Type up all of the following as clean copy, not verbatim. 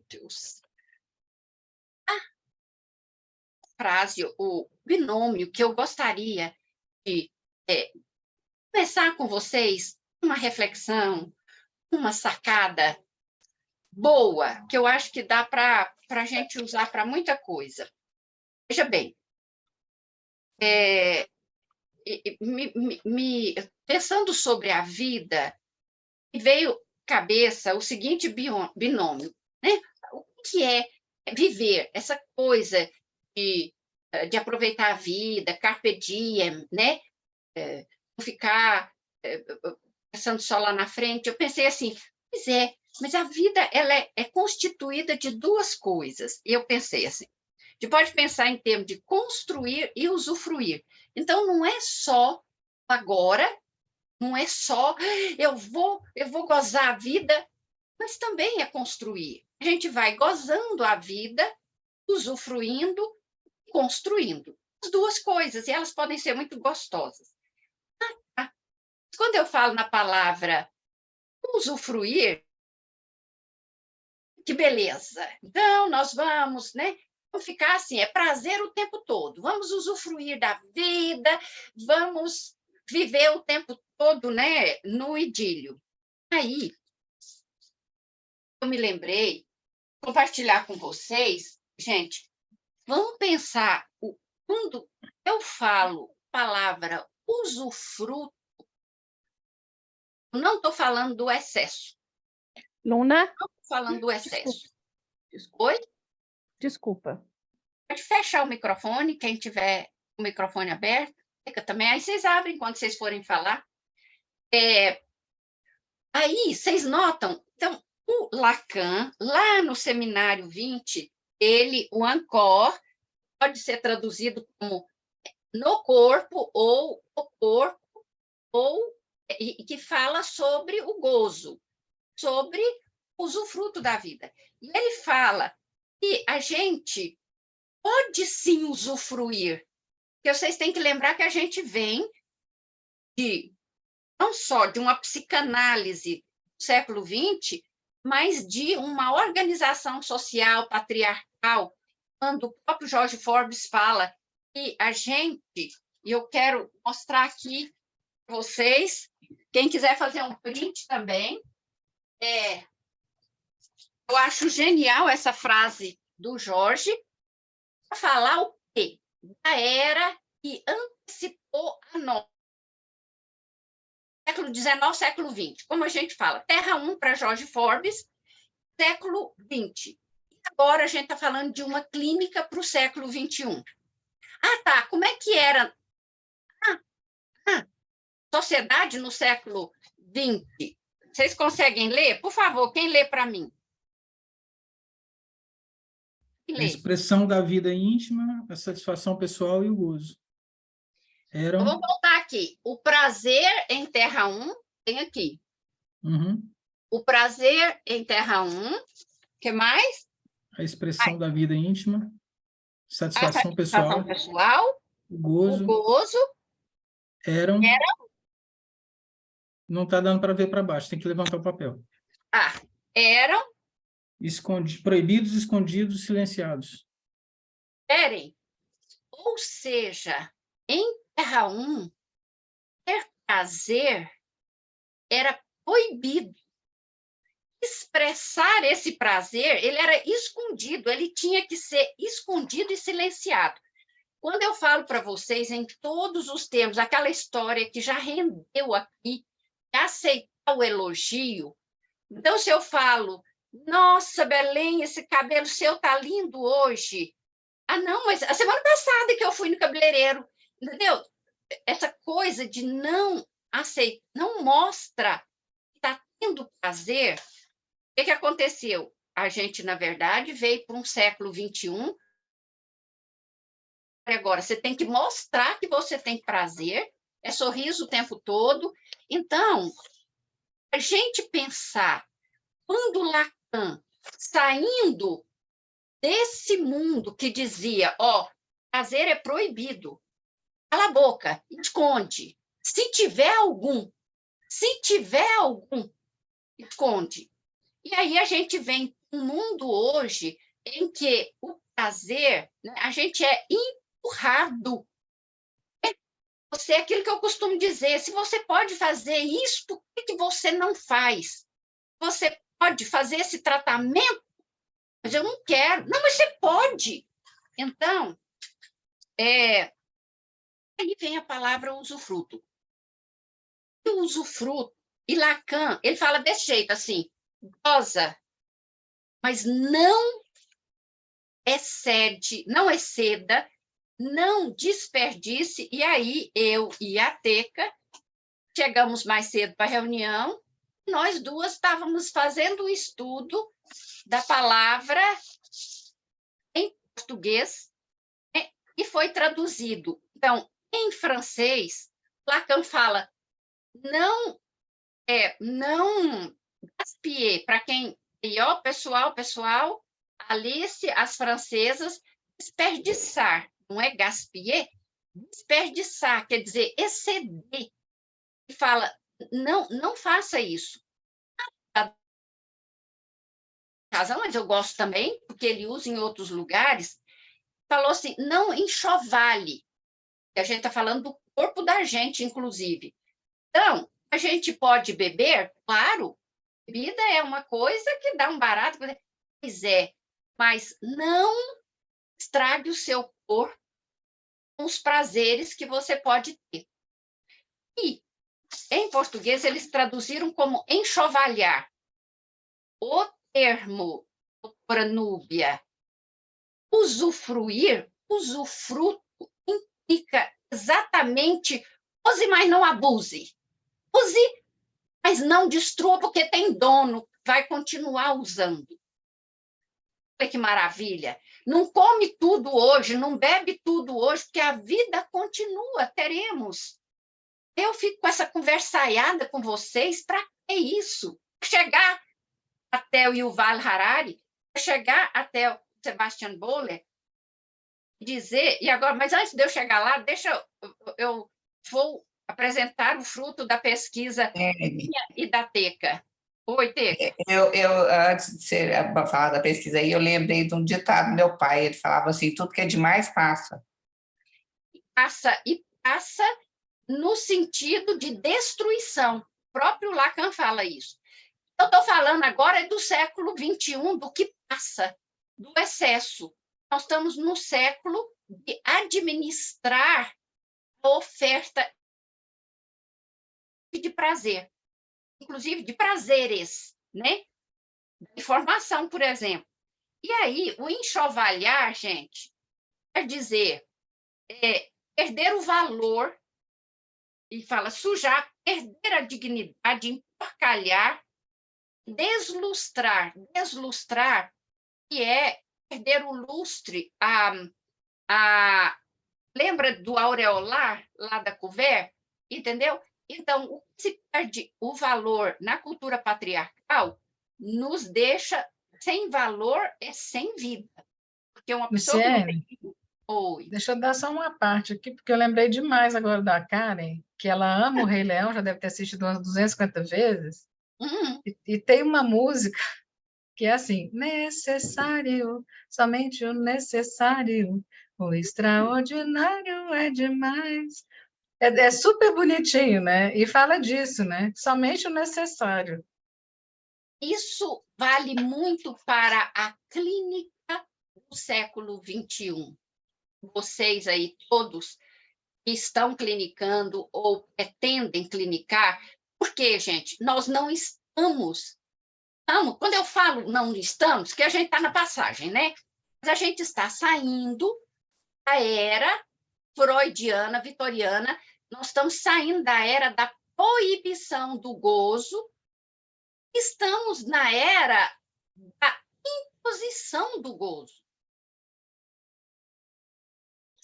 Deus. A frase, o binômio que eu gostaria de começar com vocês, uma reflexão, uma sacada boa, que eu acho que dá para a gente usar para muita coisa. Veja bem, pensando sobre a vida, me veio à cabeça o seguinte binômio, né? O que é viver, essa coisa de aproveitar a vida, carpe diem, né? Não ficar pensando só lá na frente. Eu pensei assim, pois é, mas a vida ela é constituída de duas coisas. E eu pensei assim, a gente pode pensar em termos de construir e usufruir. Então, não é só agora, não é só eu vou gozar a vida, mas também é construir. A gente vai gozando a vida, usufruindo, construindo. As duas coisas, e elas podem ser muito gostosas. Quando eu falo na palavra usufruir, que beleza. Então, nós vamos, né? Vamos ficar assim, é prazer o tempo todo. Vamos usufruir da vida, vamos viver o tempo todo, né, no idílio. Aí, eu me lembrei, compartilhar com vocês, gente, vamos pensar, quando eu falo palavra usufruto, não estou falando do excesso. Luna? Não estou falando do excesso. Desculpa. Oi? Desculpa. Pode fechar o microfone, quem tiver o microfone aberto, fica também. Aí vocês abrem quando vocês forem falar. Aí, vocês notam, então, o Lacan, lá no Seminário 20, o Ancor, pode ser traduzido como no corpo, ou o corpo, e que fala sobre o gozo, sobre o usufruto da vida. E ele fala que a gente pode sim usufruir, porque vocês têm que lembrar que a gente vem não só de uma psicanálise do século XX, mas de uma organização social patriarcal, quando o próprio Jorge Forbes fala que a gente, e eu quero mostrar aqui para vocês, quem quiser fazer um print também, eu acho genial essa frase do Jorge, para falar o quê? Da era que antecipou a nossa. Século XIX, século XX. Como a gente fala, Terra 1 para Jorge Forbes, século XX. Agora a gente está falando de uma clínica para o século XXI. Ah, tá. Como é que era sociedade no século XX? Vocês conseguem ler? Por favor, quem lê para mim? A expressão da vida íntima, a satisfação pessoal e o gozo. Eu vou voltar aqui. O prazer em Terra 1 tem aqui. Uhum. O prazer em Terra 1. O que mais? A expressão da vida íntima, satisfação pessoal, o gozo eram. Não está dando para ver para baixo, tem que levantar o papel. Eram proibidos, escondidos, silenciados. Ou seja, em Terra 1, ter prazer era proibido. Expressar esse prazer, ele era escondido, ele tinha que ser escondido e silenciado. Quando eu falo para vocês em todos os termos, aquela história que já rendeu aqui, aceitar o elogio. Então, se eu falo, nossa, Belém, esse cabelo seu tá lindo hoje. Não, mas a semana passada que eu fui no cabeleireiro, entendeu? Essa coisa de não aceitar, não mostra que está tendo prazer. O que aconteceu? A gente, na verdade, veio para um século XXI. Agora, você tem que mostrar que você tem prazer, é sorriso o tempo todo. Então, a gente pensar, quando Lacan, saindo desse mundo que dizia, prazer é proibido, cala a boca, esconde. Se tiver algum, esconde. E aí a gente vem um mundo hoje em que o prazer, né, a gente é empurrado. Você, é aquilo que eu costumo dizer, se você pode fazer isso, por que você não faz? Você pode fazer esse tratamento, mas eu não quero. Não, mas você pode. Então, aí vem a palavra usufruto. O usufruto, e Lacan, ele fala desse jeito, assim, goza, mas não exceda, não desperdice. E aí, eu e a Teca chegamos mais cedo para a reunião, nós duas estávamos fazendo um estudo da palavra em português, né, e foi traduzido. Então, em francês, Lacan fala, não gaspiller, para quem... E, ó, pessoal, Alice, as francesas, desperdiçar, não é gaspiller? Desperdiçar, quer dizer, exceder. E fala, não faça isso. Razão, mas eu gosto também, porque ele usa em outros lugares, falou assim, não enxovale, que a gente está falando do corpo da gente, inclusive. Então, a gente pode beber, claro, bebida é uma coisa que dá um barato, pois mas não estrague o seu corpo com os prazeres que você pode ter. E, em português, eles traduziram como enxovalhar. O termo, doutora Núbia, usufruto, implica exatamente use, mas não abuse. Use, mas não destrua, porque tem dono, vai continuar usando. Olha que maravilha! Não come tudo hoje, não bebe tudo hoje, porque a vida continua, teremos. Eu fico com essa conversaiada com vocês, para que isso? Chegar até o Yuval Harari, chegar até o Sebastian Boller, dizer, e agora, mas antes de eu chegar lá, deixa eu vou apresentar o fruto da pesquisa minha e da Teca. Oi, Teca. Antes de você falar da pesquisa aí, eu lembrei de um ditado do meu pai, ele falava assim, tudo que é demais passa. Passa no sentido de destruição. O próprio Lacan fala isso. Eu estou falando agora do século XXI, do que passa, do excesso. Nós estamos no século de administrar a oferta de prazer, inclusive de prazeres, né? Informação, por exemplo. E aí, o enxovalhar, gente, quer dizer perder o valor, e fala sujar, perder a dignidade, emporcalhar, deslustrar, que é perder o lustre, lembra do aureolar lá da Couvert? Entendeu? Então, o que se perde o valor na cultura patriarcal nos deixa sem valor, sem vida. Porque uma pessoa que não tem... Oi. Deixa eu dar só uma parte aqui, porque eu lembrei demais agora da Karen, que ela ama o Rei Leão, já deve ter assistido umas 250 vezes, e tem uma música que é assim, necessário, somente o necessário, o extraordinário é demais. É super bonitinho, né? E fala disso, né? Somente o necessário. Isso vale muito para a clínica do século XXI. Vocês aí todos que estão clinicando ou pretendem clinicar, porque, gente, nós não estamos... Quando eu falo não estamos, que a gente está na passagem, né? Mas a gente está saindo da era freudiana, vitoriana, nós estamos saindo da era da proibição do gozo, estamos na era da imposição do gozo.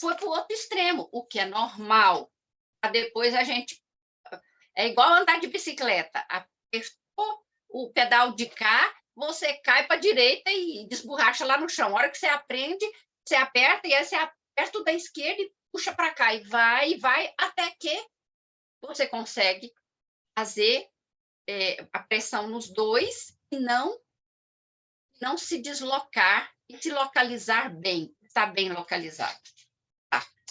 Foi para o outro extremo, o que é normal. Depois a gente... É igual andar de bicicleta. Apertou o pedal de cá, você cai para a direita e desborracha lá no chão. A hora que você aprende, você aperta, e aí você aperta o da esquerda e puxa para cá. E vai, até que você consegue fazer a pressão nos dois e não não se deslocar e se localizar bem, estar bem localizado. Tá.